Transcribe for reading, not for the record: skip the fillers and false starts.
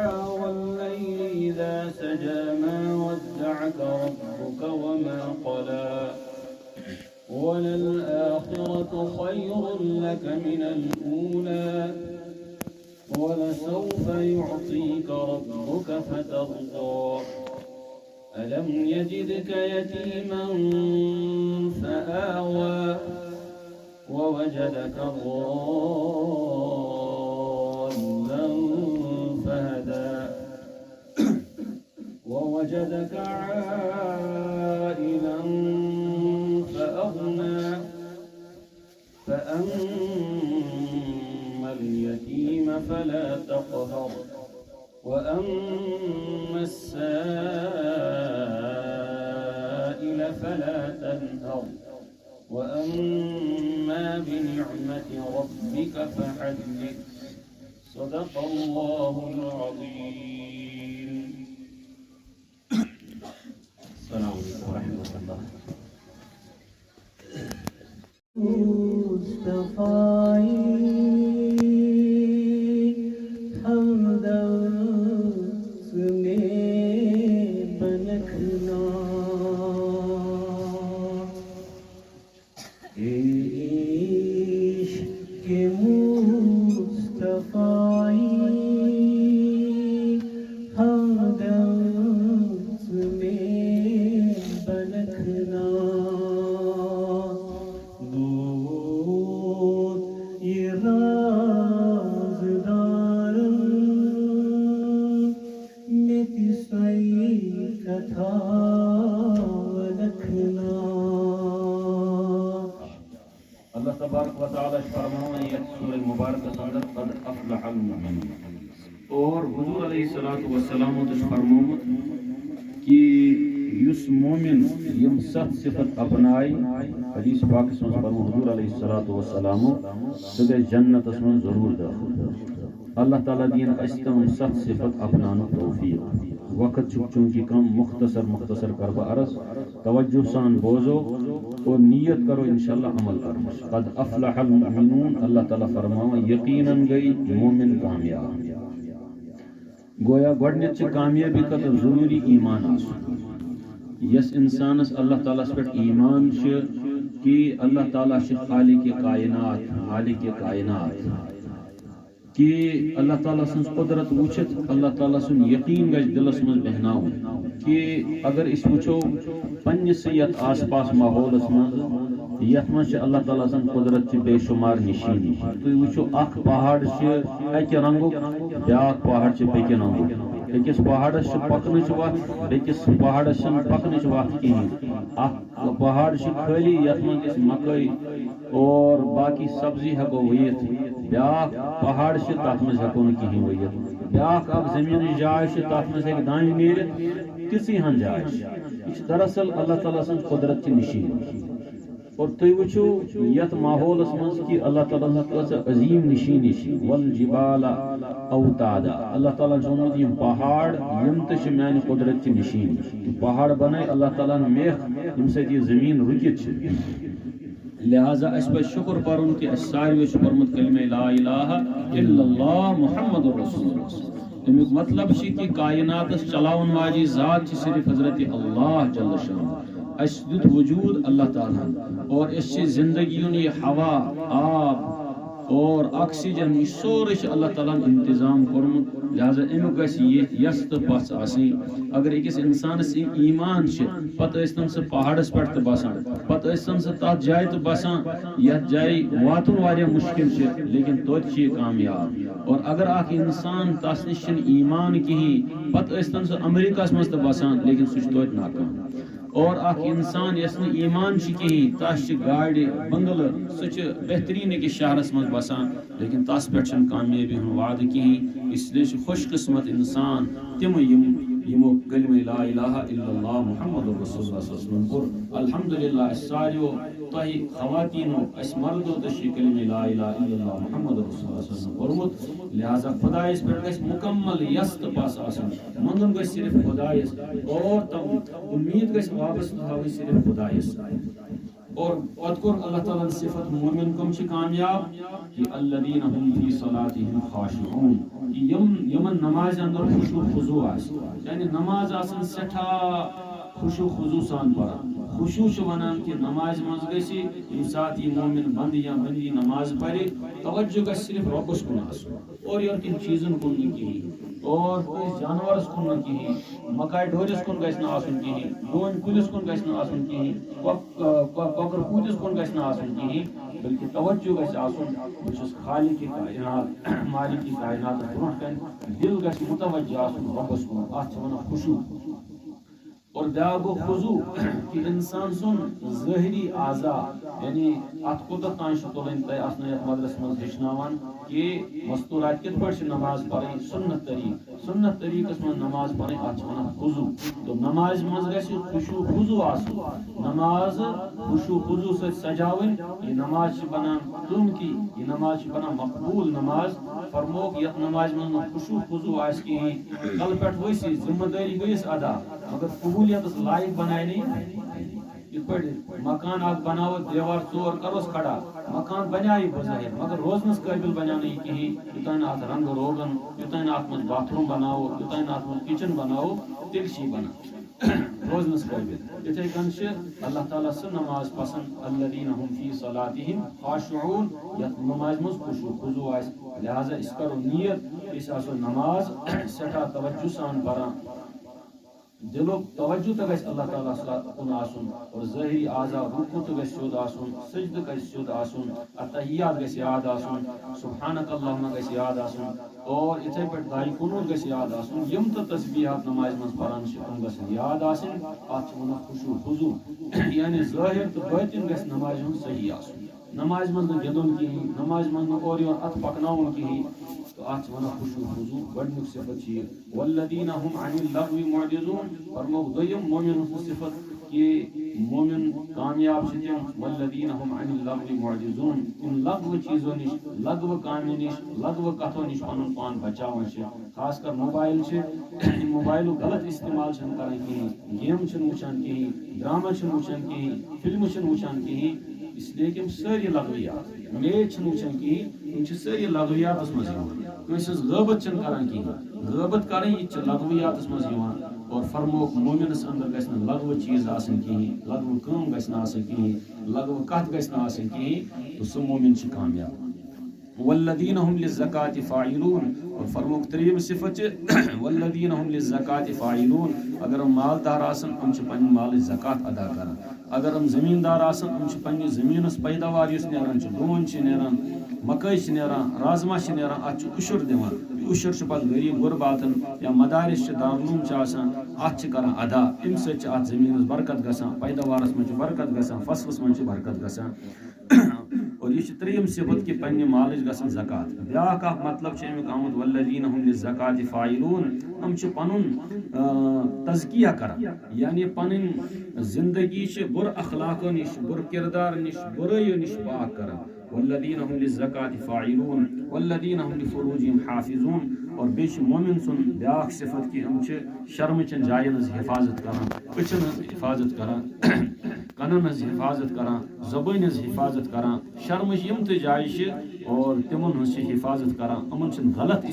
والليل إذا سجى ما ودعك ربك وما قلى وللآخرة خير لك من الأولى ولسوف يعطيك ربك فترضى ألم يجدك يتيما فآوى ووجدك ضالا فهدى ووجدك عائلا فأغنى فأما اليتيم فلا تقهر وأما السائل فلا تنهر وأما بنعمة ربك فحدث صدق الله العظيم. السلام عليكم ورحمة الله. اللہ تبارک و تعالیٰ فرماوان یہ سورہ مبارک اندر قد افلح المؤمنون اور حضور علیہ السلام فرمومت کہ یس مومن یم ست صفت اپنائی حدیث پاک میں فرمو حضور علیہ السلام سہ گژھِ جنتس من ضرور داخل. اللہ تعالیٰ دین اس تم ست صفت اپنانو توفیق. وقت چونکہ کم مختصر کر بہ عرض توجہ سان بوزو اور نیت کرو انشاءاللہ عمل کرو. قد افلح المؤمنون اللہ تعالیٰ فرماوان یقیناً گئی مومن کامیاب. گویا گۄڈنیٚتھ چھِ کامیابی خٲطرٕ ضروری ایمان آسُن. یس انسانس اللہ تعالیٰ پہ ایمان کہ اللہ تعالیٰ خالق کائنات مالک کائنات کہ اللہ تعالیٰ سن قدرت وچت اللہ تعالیٰ سن یقین گژھِ دلس مز بہناو کہ اگر اس وچھو پنس یت آس پاس ماحولس مز یت مز اللہ تعالیٰ سن قدرت چھ بے شمار نشانی. تھی وچھو اخ پہاڑ اکہ رنگو بیاکھ پہاڑ بیٚکہِ رنگو. أکس پہاڑس پکنچ وت بیٚکِس پہاڑس پکنچ وت کہین. اخ پہاڑ خالی یت مز مکئی اور باقی سبزی ہیکو ؤیِتھ. بیاکھ پہاڑ تر مز ہیکو نہٕ کہین ؤیِتھ. بیاکھ اکھ زمین جائے تر مز ہیکہِ دانہ نیرِتھ. تِژھٕے ہن جائے یہ دراصل اللہ تعالیٰ سن قدرت چہ نشین. اور تھی وچھو یت ماحولس مز کہ اللہ تعالیٰ کۭژاہ عظیم نشانی چھ. والجبال اوتادا اللہ تعالیٰ چھُ یم پہاڑ یم تہ میانہ قدرت چہ نشین. پہاڑ بنائے اللہ تعالیٰ میخ یم سۭتۍ یہ زمین رُکِتھ چھ. لہذا اس پہ شکر پرن کہ اس ساروی چھ پرمت کلمہ لا الہ الا اللہ محمد رسول اللہ. امیک مطلب کہ کائنات چلاون واجی ذات چھ صرف حضرت اللہ جل شانہ. اس دیت وجود اللہ تعالیٰ اور اس سے زندگی یہ ہوا آب اور آکسیجن یہ سورے اللہ تعالیٰ انتظام کورمت. لہذا امیک گژھِ یس تو پژھ آسٕنۍ. اگر أکِس انسانس ایمان پتہ ٲسۍتن سہ پہاڑس پہ تو بسان پتہ ٲسۍتن سہ تتھ جایہِ تو بسان یتھ جایہِ واتُن واریاہ مشکل لیکن توتہِ چھِ یہ کامیاب. اور اگر اکھ انسان تس نش ایمان کہین پتہ ٲسۍتن سہ امریکہس مز تو بسان لیکن سہ توتہِ ناکام. اور اکھ انسان یس نہ ایمان کہین تس گاڑِ بنگلہٕ سہ بہترین أکِس شہرس مز بسان لیکن تس پہ کامیابی ہُنٛد وعدٕ کہین. اس لیے خوش قسمت انسان تم یمو کلمہ لا الہ الا اللہ محمد رسول اللہ صلی اللہ علیہ وسلم کور. الحمدللہ اس ساریو تہ خواتینو اس مردو تہ کلمہ لا الہ الا اللہ محمد رسول اللہ صلی اللہ علیہ وسلم کورمت. لہذا خدایس پہ گژھِ مکمل یس تہ پس آسن. منگن گژھِ صرف خدایس اور امید گژھِ وابستہ تھاوٕنۍ صرف خدایس. اور اذکر اللہ تعالیٰ صفت مومن کم چھ کامیاب کہ الذین هم فی صلاتهم خاشعون یمن نماز اندر خشوع خضوع آس یعنی نماز آسن سٹھا خشوع خضوع سان پران خشوع ونان کہ نماز مز گژھِ یم سات یہ مومن بند یا بندی نماز پڑھے توجہ گژھِ صرف رۄبس کُن آسُن اور یور کن چیزن کُن نہٕ کِہیٖنۍ اور کٲنٛسہِ جانورس کُن نہٕ کِہیٖنۍ مکاے ڈورِس کُن گژھِ نہٕ آسُن کِہیٖنۍ ڈوٗنۍ کُلِس کُن گژھِ نہٕ آسُن کِہیٖنۍ کۄکر پوٗتِس کُن گژھِ نہٕ آسُن کِہیٖنۍ بلکہ توجہ گژھِ آسُن بہٕ چھُس خالق کائنات مالک کائنات برونٛٹھ کَنہِ دل گژھِ متوجہ آسُن رۄبس کُن اتھ چھِ ونان خشوع اور بیاکھ گوٚو خضوع کہ انسان سن ظٲہری اعضا یعنی ات کوتاہ تام چھِ تُلٕنۍ تۄہہِ آسنو یتھ مدرسس منٛز ہیٚچھناوان کہ مستورات کِتھ پٲٹھۍ چھِ نماز پرٕنۍ سنت طریقس منٛز نماز پرٕنۍ اتھ چھِ ونان خضوع تو نماز منٛز گژھِ خشوع خضوع آسُن نماز خشوع خضوع سۭتۍ سجاوٕنۍ یہ نماز چھِ بنان قۭمتی یہ نماز چھِ بنان مقبوٗل نماز فرموک یتھ نماز منٛز نہٕ خشوع خضوع آسہِ کِہیٖنۍ کلہٕ پٮ۪ٹھ ؤسِتھ ذمہ دٲری گٔیَس ادا مگر قبولیتس لائق بنائے نہیں یِتھ پٲٹھۍ مکان اکھ بناوو دیوار ژور کروس کھڑا مکان بنایہِ بظٲہر مگر روزنس قٲبل بنیو نہٕ یہِ کِہیٖنۍ یوٚتانۍ نہٕ اتھ رنگ روگن یوٚتانۍ نہٕ اتھ منٛز باتھ روم بناوو یوٚتانۍ نہٕ اتھ منٛز کچن بناوو تیٚلہِ چھِ یہِ بنان روزنس قٲبل یِتھے کٔنۍ چھِ اللہ تعالیٰ سُہ نماز پسند الذین هم فی صلاتہم خاشعون یتھ نماز منٛز خشوع خضوع آسہِ لہذا أسۍ کرو نیت أسۍ آسو نماز سٹھاہ توجہ سان پران دلُک توجہ تہ گژھِ اللہ تعالیٰ کُن آسُن اور ظٲہری اعضا رکوع تہ گژھِ سیوٚد آسُن سجدٕ گژھِ سیوٚد آسُن اتحیات گژھِ یاد آسُن سبحانک اللہُمہ گژھِ یاد آسُن اور یِتھے پٲٹھۍ دعائے قنوٗت گژھِ یاد آسُن یم تہ تسبیحات نمازِ منٛز پران چھِ تِم گژھن یاد آسٕنۍ اتھ چھِ ونان خشوع خضوع یعنی ظٲہر تہٕ باطن گژھِ نمازِ ہُنٛد صحیح آسُن نمازِ منٛز نہٕ گِنٛدُن کِہیٖنۍ نمازِ منٛز نہٕ اورٕ یور اتھٕ پکناوُن کِہیٖنۍ تو اتھ چھِ ونان خشوع خضوع گۄڈنیُک صفت چھِ یہِ والذین هم عن اللغو معرضون فرموک دوٚیِم مومن ہُنٛد صفت کہ مومن کامیاب چھِ تِم والذین هم عن اللغو معرضون تِم لغوٕ چیٖزو نِش لغوٕ کامہِ نِش لغوٕ کتھو نِش پنُن پان بچاوان چھِ خاص کر موبائل چھِ یِم موبائلُک غلط استعمال چھِنہٕ کران کِہیٖنۍ گیم چھِنہٕ وٕچھان کِہیٖنۍ ڈرامہ چھِنہٕ وٕچھان کِہیٖنۍ فلمہٕ چھِنہٕ وٕچھان کِہیٖنۍ اس لیے کہ سٲری لغویات میچ چھِنہٕ وٕچھان کِہیٖنۍ یِم چھِ سٲری لغویاتس منٛز یِوان کٲنٛسہِ ہٕنٛز غٲبت چھِنہٕ کران کِہیٖنۍ غٲبت کرٕنۍ یہِ تہِ چھِ لغویاتس منٛز یِوان اور فرموک مومنس اندر گژھِ نہٕ لغوٕ چیٖز آسٕنۍ کِہیٖنۍ لغوٕ کٲم گژھِ نہٕ آسٕنۍ کِہیٖنۍ لغوٕ کتھ گژھِ نہٕ آسٕنۍ کِہیٖنۍ تہٕ سُہ مومن چھُ کامیاب والذین هم للزکاة فاعلون اور فرموک ترٛیٚیِم صفت چھِ والذین هم للزکاة فاعلون اگر ہم مالدار آسن ہم چھِ پننہِ مالٕچ زکات ادا کران اگر ہم زمیندار آسن ہم چھِ پننہِ زمیٖنس پیداوار یُس نیران چھِ ڈوٗنۍ چھِ نیران مکٲے چھِ نیران رازما چھِ نیران اتھ چھُ عُشُر دِوان یہِ عُشُر چھُ پتہٕ غریٖب غُرباتن یا مدارس چھِ دارالعلوم چھِ آسان اتھ چھِ کران ادا امہِ سۭتۍ چھِ اتھ زمیٖنس برکت گژھان پیداوارس منٛز چھِ برکت گژھان فصلس منٛز چھِ برکت گژھان اور یہ ترٛیٚیِم صفت کہ پننہِ مالٕچ گژھن زکات بیاکھ اکھ مطلب چھُ امیُک آمُت والذین هم للزکاة فاعلون یِم چھِ پنُن تزکیہ کران یعنی پنٕنۍ زندگی چھِ بُرٕ اخلاقو نِش بُرٕ کردار نِش بُرٲیو نِش پاک کران والذین هم للزکاة فاعلون والذین هم لفروجہم حافظون اور بیٚیہِ چھُ مومن سُنٛد بیاکھ صفت کہ یِم چھِ شرمٕچن جاین ہٕنٛز حفاظت کران أچھن ہٕنٛز حفاظت کران کنن ہٕنٛز حفاظت کران زبٲنۍ ہٕنٛز حفاظت کران شرمٕچ یِم تہِ جایہِ چھِ اور تِمن ہٕنٛز چھِ حفاظت کران یِمن چھِنہٕ غلط